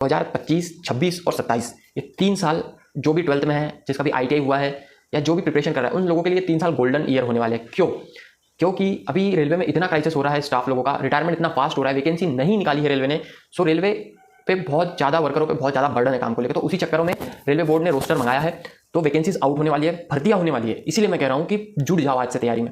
2025, 26 और 27 ये 3 साल जो भी 12th में है, जिसका भी ITI हुआ है या जो भी प्रिपरेशन कर रहा है, उन लोगों के लिए 3 साल गोल्डन ईयर होने वाले हैं। क्यों? क्योंकि अभी रेलवे में इतना क्राइसिस हो रहा है, स्टाफ लोगों का रिटायरमेंट इतना फास्ट हो रहा है, वैकेंसी नहीं निकाली है रेलवे ने। सो रेलवे पे बहुत ज़्यादा वर्करों पे बहुत ज़्यादा बर्डन है काम को लेकर। तो उसी चक्करों में रेलवे बोर्ड ने रोस्टर मंगाया है, तो वैकेंसीज आउट होने वाली है, भर्तियाँ होने वाली है। इसीलिए मैं कह रहा हूँ कि जुड़ जाओ आज से तैयारी में।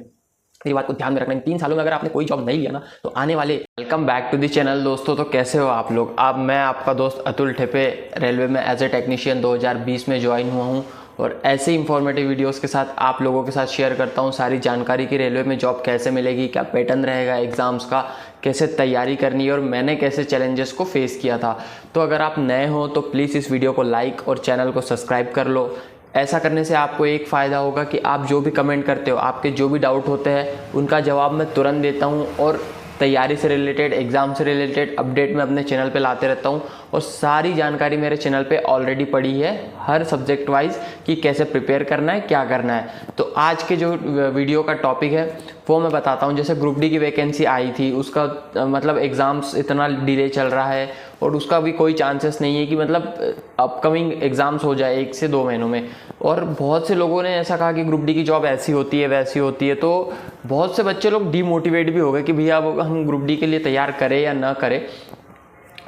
मेरी बात को ध्यान में रखना, इन 3 सालों में अगर आपने कोई जॉब नहीं लिया ना, तो आने वाले। Welcome back to the channel दोस्तों। तो कैसे हो आप लोग? अब मैं आपका दोस्त अतुल ठेपे रेलवे में एज ए टेक्नीशियन 2020 में ज्वाइन हुआ हूँ और ऐसे इंफॉर्मेटिव वीडियोस के साथ आप लोगों के साथ शेयर करता हूँ सारी जानकारी कि रेलवे में जॉब कैसे मिलेगी, क्या पैटर्न रहेगा एग्ज़ाम्स का, कैसे तैयारी करनी है और मैंने कैसे चैलेंजेस को फेस किया था। तो अगर आप नए हो तो प्लीज़ इस वीडियो को लाइक और चैनल को सब्सक्राइब कर लो। ऐसा करने से आपको एक फ़ायदा होगा कि आप जो भी कमेंट करते हो, आपके जो भी डाउट होते हैं, उनका जवाब मैं तुरंत देता हूँ और तैयारी से रिलेटेड, एग्ज़ाम से रिलेटेड अपडेट मैं अपने चैनल पे लाते रहता हूँ। और सारी जानकारी मेरे चैनल पे ऑलरेडी पड़ी है हर सब्जेक्ट वाइज कि कैसे प्रिपेयर करना है, क्या करना है। तो आज के जो वीडियो का टॉपिक है वो मैं बताता हूँ। जैसे ग्रुप डी की वैकेंसी आई थी, उसका मतलब एग्ज़ाम्स इतना डिले चल रहा है और उसका भी कोई चांसेस नहीं है कि मतलब अपकमिंग एग्ज़ाम्स हो जाए 1 से 2 महीनों में। और बहुत से लोगों ने ऐसा कहा कि ग्रुप डी की जॉब ऐसी होती है, वैसी होती है। तो बहुत से बच्चे लोग डीमोटिवेट भी हो गए कि भैया अब हम ग्रुप डी के लिए तैयार करें या ना करें।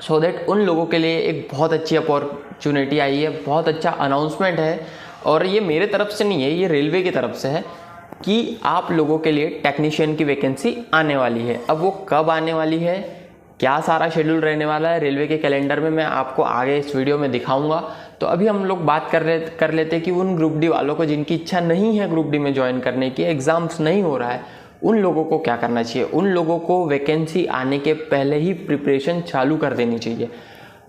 सो दैट उन लोगों के लिए एक बहुत अच्छी अपॉर्चुनिटी आई है, बहुत अच्छा अनाउंसमेंट है। और ये मेरे तरफ से नहीं है, ये रेलवे की तरफ से है कि आप लोगों के लिए टेक्नीशियन की वैकेंसी आने वाली है। अब वो कब आने वाली है, क्या सारा शेड्यूल रहने वाला है रेलवे के कैलेंडर में, मैं आपको आगे इस वीडियो में दिखाऊंगा। तो अभी हम लोग बात कर लेते हैं कि उन ग्रुप डी वालों को जिनकी इच्छा नहीं है ग्रुप डी में ज्वाइन करने की, एग्ज़ाम्स नहीं हो रहा है, उन लोगों को क्या करना चाहिए। उन लोगों को वैकेंसी आने के पहले ही प्रिपरेशन चालू कर देनी चाहिए।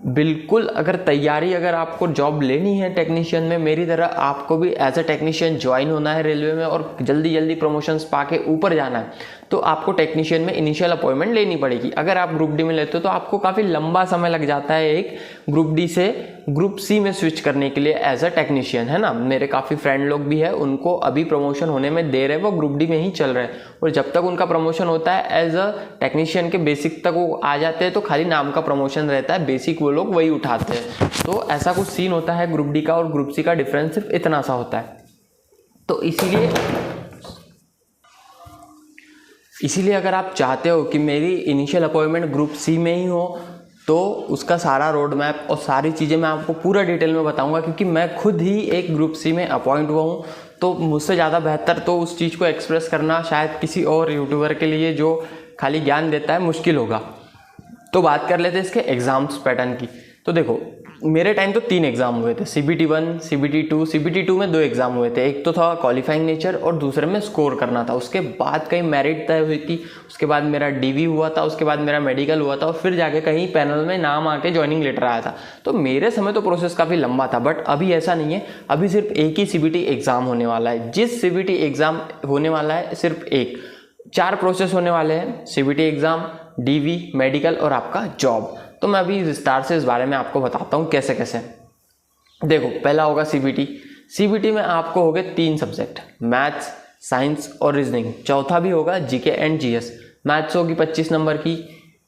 बिल्कुल, अगर आपको जॉब लेनी है टेक्नीशियन में, मेरी तरह आपको भी एज ए टेक्नीशियन ज्वाइन होना है रेलवे में और जल्दी जल्दी प्रमोशंस पाके ऊपर जाना है, तो आपको टेक्नीशियन में इनिशियल अपॉइंटमेंट लेनी पड़ेगी। अगर आप ग्रुप डी में लेते हो तो आपको काफ़ी लंबा समय लग जाता है एक ग्रुप डी से ग्रुप सी में स्विच करने के लिए एज अ टेक्नीशियन, है ना। मेरे काफ़ी फ्रेंड लोग भी है, उनको अभी प्रमोशन होने में देर है, वो ग्रुप डी में ही चल रहे हैं। और जब तक उनका प्रमोशन होता है एज अ टेक्नीशियन के बेसिक तक वो आ जाते हैं, तो खाली नाम का प्रमोशन रहता है, बेसिक वो लोग वही उठाते हैं। तो ऐसा कुछ सीन होता है ग्रुप डी का और ग्रुप सी का डिफरेंस सिर्फ इतना सा होता है। तो इसीलिए अगर आप चाहते हो कि मेरी इनिशियल अपॉइंटमेंट ग्रुप सी में ही हो, तो उसका सारा रोड मैप और सारी चीज़ें मैं आपको पूरा डिटेल में बताऊंगा, क्योंकि मैं खुद ही एक ग्रुप सी में अपॉइंट हुआ हूँ। तो मुझसे ज़्यादा बेहतर तो उस चीज़ को एक्सप्रेस करना शायद किसी और यूट्यूबर के लिए जो खाली ज्ञान देता है मुश्किल होगा। तो बात कर लेते हैं इसके एग्ज़ाम्स पैटर्न की। तो देखो, मेरे टाइम तो 3 एग्ज़ाम हुए थे, CBT 1, CBT 2। CBT 2 में 2 एग्ज़ाम हुए थे, एक तो था क्वालिफाइंग नेचर और दूसरे में स्कोर करना था। उसके बाद कहीं मेरिट तय हुई थी, उसके बाद मेरा DV हुआ था, उसके बाद मेरा मेडिकल हुआ था और फिर जाके कहीं पैनल में नाम आके ज्वाइनिंग लेटर आया था। तो मेरे समय तो प्रोसेस काफ़ी लंबा था, बट अभी ऐसा नहीं है। अभी सिर्फ एक ही CBT एग्ज़ाम होने वाला है। जिस CBT एग्ज़ाम होने वाला है सिर्फ एक, 4 प्रोसेस होने वाले हैं, CBT एग्ज़ाम, DV, मेडिकल और आपका जॉब। तो मैं अभी विस्तार से इस बारे में आपको बताता हूँ कैसे कैसे। देखो, पहला होगा CBT में आपको हो गए 3 सब्जेक्ट, मैथ्स, साइंस और रीजनिंग। चौथा भी होगा GK एंड GS। मैथ्स होगी 25 नंबर की,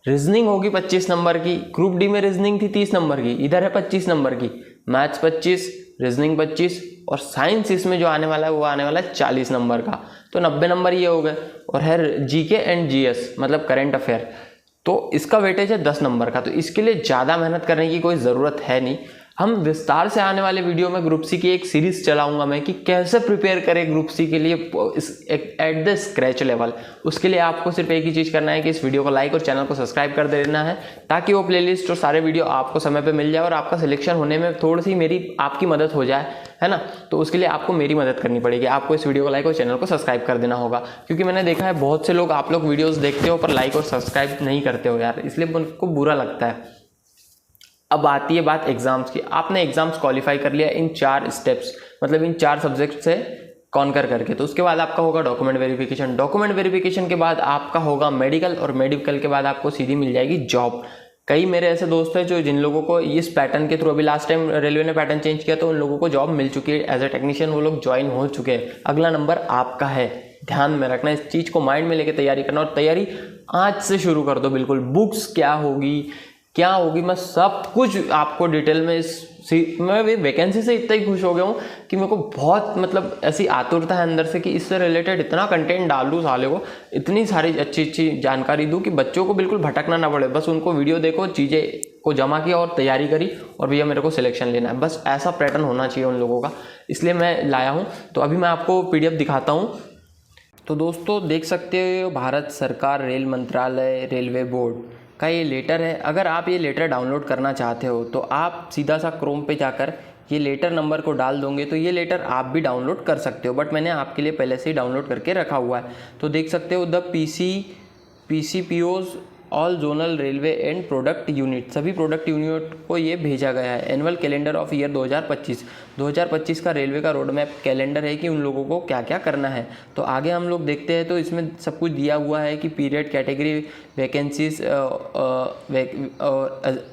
रीजनिंग होगी 25 नंबर की। ग्रुप डी में रीजनिंग थी 30 नंबर की, इधर है 25 नंबर की। मैथ्स 25, रीजनिंग 25 और साइंस इसमें जो आने वाला है वो आने वाला है 40 नंबर का। तो 90 नंबर ये हो गए। और है GK एंड GS मतलब करेंट अफेयर, तो इसका वेटेज है 10 नंबर का। तो इसके लिए ज़्यादा मेहनत करने की कोई ज़रूरत है नहीं। हम विस्तार से आने वाले वीडियो में ग्रुप सी की एक सीरीज चलाऊंगा मैं कि कैसे प्रिपेयर करें ग्रुप सी के लिए एट द स्क्रैच लेवल। उसके लिए आपको सिर्फ एक ही चीज़ करना है कि इस वीडियो को लाइक और चैनल को सब्सक्राइब कर देना है, ताकि वो प्लेलिस्ट और सारे वीडियो आपको समय पे मिल जाए और आपका सिलेक्शन होने में थोड़ी सी आपकी मदद हो जाए, है ना। तो उसके लिए आपको मेरी मदद करनी पड़ेगी, आपको इस वीडियो को लाइक और चैनल को सब्सक्राइब कर देना होगा। क्योंकि मैंने देखा है बहुत से लोग, आप लोग वीडियोज़ देखते हो पर लाइक और सब्सक्राइब नहीं करते हो यार, इसलिए उनको बुरा लगता है। अब आती है बात एग्जाम्स की। आपने एग्जाम्स क्वालिफाई कर लिया इन 4 स्टेप्स, मतलब इन 4 सब्जेक्ट से कॉन्कर करके। तो उसके बाद आपका होगा डॉक्यूमेंट वेरिफिकेशन। डॉक्यूमेंट वेरिफिकेशन के बाद आपका होगा मेडिकल, और मेडिकल के बाद आपको सीधी मिल जाएगी जॉब। कई मेरे ऐसे दोस्त हैं जो जिन लोगों को इस पैटर्न के थ्रू, अभी लास्ट टाइम रेलवे ने पैटर्न चेंज किया तो उन लोगों को जॉब मिल चुकी है एज ए टेक्नीशियन, वो लोग ज्वाइन हो चुके हैं। अगला नंबर आपका है, ध्यान में रखना, इस चीज़ को माइंड में लेके तैयारी करना। और तैयारी आज से शुरू कर दो बिल्कुल। बुक्स क्या होगी, क्या होगी, मैं सब कुछ आपको डिटेल में मैं वैकेंसी से इतना ही खुश हो गया हूँ कि मेरे को बहुत मतलब ऐसी आतुरता है अंदर से कि इससे रिलेटेड इतना कंटेंट डाल दूँ साले को, इतनी सारी अच्छी अच्छी जानकारी दूँ कि बच्चों को बिल्कुल भटकना ना पड़े। बस उनको वीडियो देखो, चीज़ें को जमा किया और तैयारी करी और भैया मेरे को सिलेक्शन लेना है, बस ऐसा पैटर्न होना चाहिए उन लोगों का, इसलिए मैं लाया हूँ। तो अभी मैं आपको PDF दिखाता हूँ। तो दोस्तों देख सकते हो, भारत सरकार रेल मंत्रालय रेलवे बोर्ड का ये लेटर है। अगर आप ये लेटर डाउनलोड करना चाहते हो तो आप सीधा सा क्रोम पे जाकर ये लेटर नंबर को डाल दोगे तो ये लेटर आप भी डाउनलोड कर सकते हो, बट मैंने आपके लिए पहले से ही डाउनलोड करके रखा हुआ है। तो देख सकते हो, the PCPOs all zonal railway and product unit, सभी प्रोडक्ट यूनिट को ये भेजा गया है। एनुअल कैलेंडर ऑफ ईयर 2025 का रेलवे का रोड मैप कैलेंडर है कि उन लोगों को क्या क्या करना है। तो आगे हम लोग देखते हैं तो इसमें सब कुछ दिया हुआ है कि period, category, vacancies,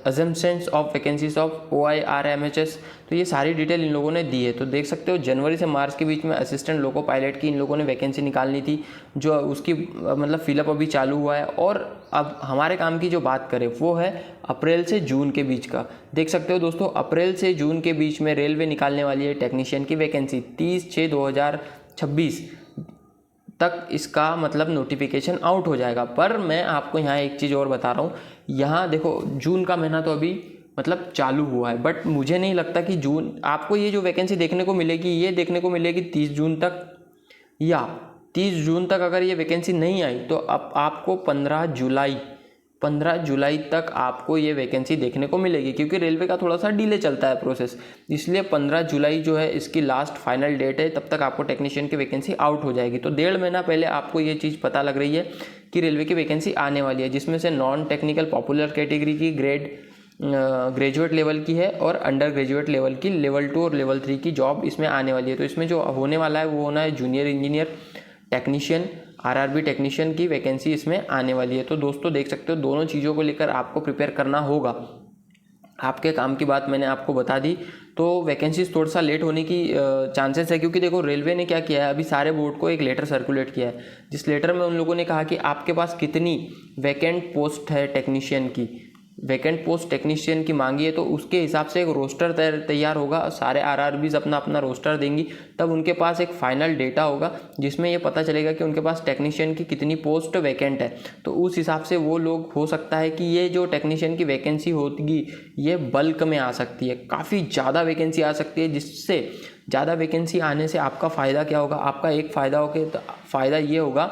assumptions of vacancies of OIR MHS, तो ये सारी डिटेल इन लोगों ने दी है। तो देख सकते हो जनवरी से मार्च के बीच में असिस्टेंट लोको पायलट की इन लोगों ने वैकेंसी निकालनी थी, जो उसकी मतलब फिलअप अभी चालू हुआ है। और अब हमारे काम की जो बात करें वो है अप्रैल से जून के बीच का। देख सकते हो दोस्तों, अप्रैल से जून के बीच में रेलवे निकालने वाली है टेक्नीशियन की वैकेंसी। 30/6/2026 तक इसका मतलब नोटिफिकेशन आउट हो जाएगा। पर मैं आपको यहाँ एक चीज़ और बता रहा हूँ, यहाँ देखो जून का महीना तो अभी मतलब चालू हुआ है, बट मुझे नहीं लगता कि जून आपको ये जो वैकेंसी देखने को मिलेगी ये देखने को मिलेगी 30 जून तक, या 30 जून तक अगर ये वैकेंसी नहीं आई तो अब आपको 15 जुलाई तक आपको ये वैकेंसी देखने को मिलेगी, क्योंकि रेलवे का थोड़ा सा डिले चलता है प्रोसेस, इसलिए 15 जुलाई जो है इसकी लास्ट फाइनल डेट है, तब तक आपको टेक्नीशियन की वैकेंसी आउट हो जाएगी। तो 1.5 महीना पहले आपको ये चीज़ पता लग रही है कि रेलवे की वैकेंसी आने वाली है, जिसमें से नॉन टेक्निकल पॉपुलर कैटेगरी की ग्रेजुएट लेवल की है और अंडर ग्रेजुएट लेवल की लेवल 2 और लेवल 3 की जॉब इसमें आने वाली है। तो इसमें जो होने वाला है वो होना है junior engineer technician, RRB technician की वैकेंसी इसमें आने वाली है। तो दोस्तों देख सकते हो, दोनों चीज़ों को लेकर आपको प्रिपेयर करना होगा। आपके काम की बात मैंने आपको बता दी। तो वैकेंसीज थोड़ा सा लेट होने की चांसेस है, क्योंकि देखो रेलवे ने क्या किया है, अभी सारे बोर्ड को एक लेटर सर्कुलेट किया है, जिस लेटर में उन लोगों ने कहा कि आपके पास कितनी वैकेंट पोस्ट है टेक्नीशियन की, वैकेंट पोस्ट टेक्नीशियन की मांगी है, तो उसके हिसाब से एक रोस्टर तैयार होगा। सारे RRBs अपना अपना रोस्टर देंगी, तब उनके पास एक फाइनल डेटा होगा जिसमें ये पता चलेगा कि उनके पास टेक्नीशियन की कितनी पोस्ट वैकेंट है। तो उस हिसाब से वो लोग, हो सकता है कि ये जो टेक्नीशियन की वैकेंसी होगी ये बल्क में आ सकती है, काफ़ी ज़्यादा वैकेंसी आ सकती है। जिससे ज़्यादा वैकेंसी आने से आपका फ़ायदा क्या होगा, आपका एक फ़ायदा ये होगा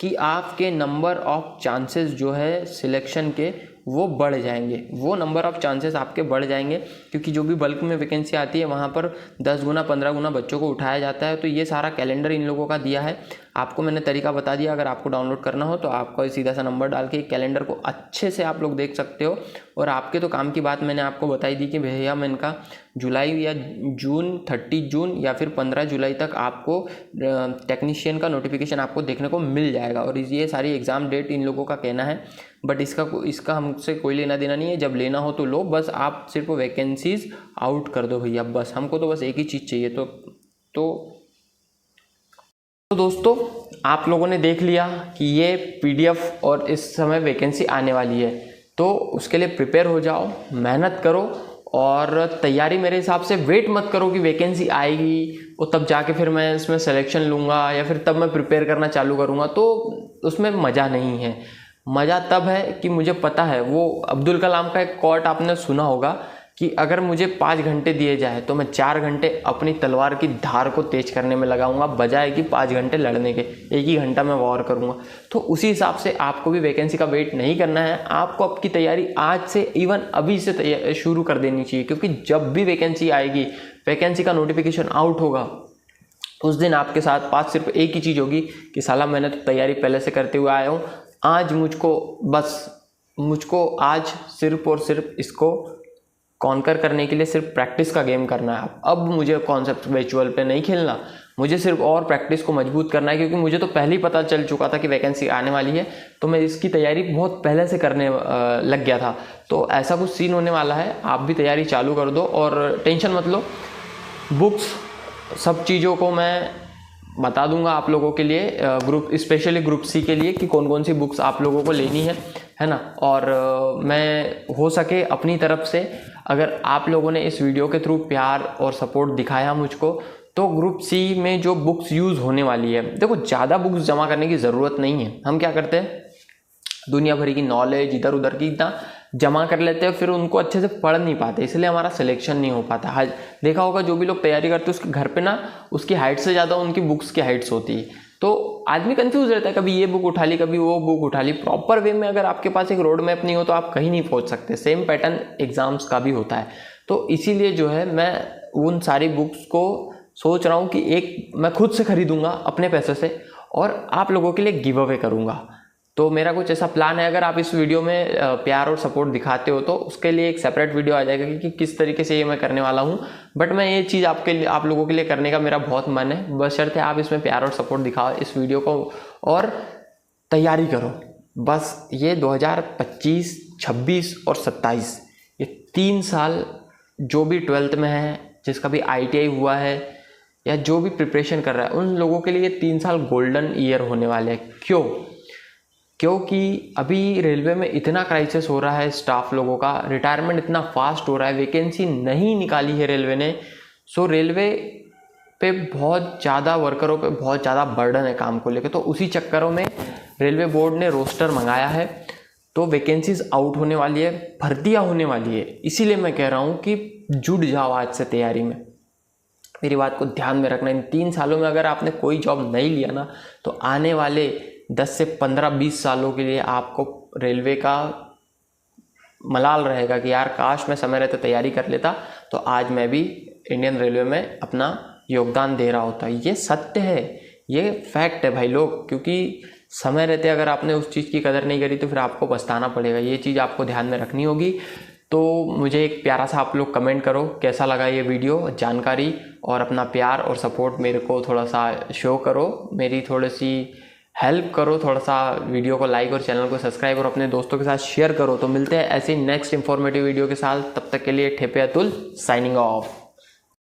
कि आपके नंबर ऑफ चांसेस जो है सिलेक्शन के वो बढ़ जाएंगे, वो नंबर ऑफ चांसेस आपके बढ़ जाएंगे, क्योंकि जो भी बल्क में वैकेंसी आती है वहाँ पर 10 गुना 15 गुना बच्चों को उठाया जाता है। तो ये सारा कैलेंडर इन लोगों का दिया है, आपको मैंने तरीका बता दिया। अगर आपको डाउनलोड करना हो तो आपको सीधा सा नंबर डाल के कैलेंडर को अच्छे से आप लोग देख सकते हो। और आपके तो काम की बात मैंने आपको बताई दी कि भैया मैं इनका जुलाई या जून, 30 जून या फिर 15 जुलाई तक आपको टेक्नीशियन का नोटिफिकेशन आपको देखने को मिल जाएगा। और ये सारी एग्ज़ाम डेट इन लोगों का कहना है, बट इसका हमसे कोई लेना देना नहीं है। जब लेना हो तो लो, बस आप सिर्फ वैकेंसीज आउट कर दो भैया, बस हमको तो बस एक ही चीज़ चाहिए। तो दोस्तों आप लोगों ने देख लिया कि ये PDF और इस समय वैकेंसी आने वाली है, तो उसके लिए प्रिपेयर हो जाओ, मेहनत करो और तैयारी मेरे हिसाब से वेट मत करो कि वैकेंसी आएगी और तब जाके फिर मैं इसमें सिलेक्शन लूँगा या फिर तब मैं प्रिपेयर करना चालू करूँगा, तो उसमें मज़ा नहीं है। मज़ा तब है कि मुझे पता है, वो अब्दुल कलाम का एक कोट आपने सुना होगा कि अगर मुझे 5 घंटे दिए जाए तो मैं 4 घंटे अपनी तलवार की धार को तेज करने में लगाऊंगा, बजाय कि 5 घंटे लड़ने के, एक ही घंटा मैं वॉर करूंगा। तो उसी हिसाब से आपको भी वैकेंसी का वेट नहीं करना है, आपको आपकी तैयारी आज से, इवन अभी से शुरू कर देनी चाहिए। क्योंकि जब भी वैकेंसी आएगी, वैकेंसी का नोटिफिकेशन आउट होगा, उस दिन आपके साथ पास सिर्फ एक ही चीज़ होगी कि साला मैंने तो तैयारी पहले से करते हुए आया हूँ, आज मुझको आज सिर्फ और सिर्फ इसको कॉन्कर करने के लिए सिर्फ प्रैक्टिस का गेम करना है। अब मुझे कॉन्सेप्ट वर्चुअल पे नहीं खेलना, मुझे सिर्फ और प्रैक्टिस को मजबूत करना है, क्योंकि मुझे तो पहले ही पता चल चुका था कि वैकेंसी आने वाली है, तो मैं इसकी तैयारी बहुत पहले से करने लग गया था। तो ऐसा कुछ सीन होने वाला है, आप भी तैयारी चालू कर दो और टेंशन मत लो। बुक्स सब चीज़ों को मैं बता दूंगा आप लोगों के लिए ग्रुप स्पेशली ग्रुप सी के लिए कि कौन कौन सी बुक्स आप लोगों को लेनी है ना। और मैं हो सके अपनी तरफ से, अगर आप लोगों ने इस वीडियो के थ्रू प्यार और सपोर्ट दिखाया मुझको, तो ग्रुप सी में जो बुक्स यूज़ होने वाली है, देखो ज़्यादा बुक्स जमा करने की ज़रूरत नहीं है। हम क्या करते हैं, दुनिया भर की नॉलेज इधर उधर की इतना जमा कर लेते हैं, फिर उनको अच्छे से पढ़ नहीं पाते, इसलिए हमारा सिलेक्शन नहीं हो पाता। हाँ, देखा होगा जो भी लोग तैयारी करते हैं उसके घर पे ना उसकी हाइट से ज़्यादा उनकी बुक्स की हाइट्स होती है, तो आदमी कंफ्यूज रहता है, कभी ये बुक उठा ली कभी वो बुक उठा ली। प्रॉपर वे में अगर आपके पास एक रोड मैप नहीं हो तो आप कहीं नहीं पहुँच सकते। सेम पैटर्न एग्जाम्स का भी होता है। तो इसीलिए जो है मैं उन सारी बुक्स को सोच रहा हूँ कि एक मैं खुद से खरीदूंगा अपने पैसे से और आप लोगों के लिए गिव अवे करूँगा। तो मेरा कुछ ऐसा प्लान है, अगर आप इस वीडियो में प्यार और सपोर्ट दिखाते हो तो उसके लिए एक सेपरेट वीडियो आ जाएगा कि किस तरीके से ये मैं करने वाला हूँ। बट मैं ये चीज़ आप लोगों के लिए करने का मेरा बहुत मन है, बशर्ते आप इसमें प्यार और सपोर्ट दिखाओ इस वीडियो को और तैयारी करो। बस ये 2025, 26 और 27 ये 3 साल जो भी 12th में है, जिसका भी ITI हुआ है या जो भी प्रिपरेशन कर रहा है, उन लोगों के लिए 3 साल गोल्डन ईयर होने वाले हैं। क्योंकि अभी रेलवे में इतना क्राइसिस हो रहा है, स्टाफ लोगों का रिटायरमेंट इतना फास्ट हो रहा है, वैकेंसी नहीं निकाली है रेलवे ने। सो रेलवे पे बहुत ज़्यादा वर्करों पे बहुत ज़्यादा बर्डन है काम को लेकर। तो उसी चक्करों में रेलवे बोर्ड ने रोस्टर मंगाया है, तो वैकेंसीज आउट होने वाली है, भर्तियाँ होने वाली है। इसीलिए मैं कह रहा हूँ कि जुट जाओ आज से तैयारी में। मेरी बात को ध्यान में रखना, इन 3 सालों में अगर आपने कोई जॉब नहीं लिया ना, तो आने वाले 10 से 15-20 सालों के लिए आपको रेलवे का मलाल रहेगा कि यार काश मैं समय रहते तैयारी कर लेता तो आज मैं भी इंडियन रेलवे में अपना योगदान दे रहा होता। ये सत्य है, ये फैक्ट है भाई लोग, क्योंकि समय रहते अगर आपने उस चीज़ की कदर नहीं करी तो फिर आपको पछताना पड़ेगा। ये चीज़ आपको ध्यान में रखनी होगी। तो मुझे एक प्यारा सा आप लोग कमेंट करो कैसा लगा ये वीडियो, जानकारी, और अपना प्यार और सपोर्ट मेरे को थोड़ा सा शो करो, मेरी थोड़ी सी हेल्प करो, थोड़ा सा वीडियो को लाइक और चैनल को सब्सक्राइब और अपने दोस्तों के साथ शेयर करो। तो मिलते हैं ऐसे नेक्स्ट इंफॉर्मेटिव वीडियो के साथ, तब तक के लिए ठेपे अतुल साइनिंग ऑफ।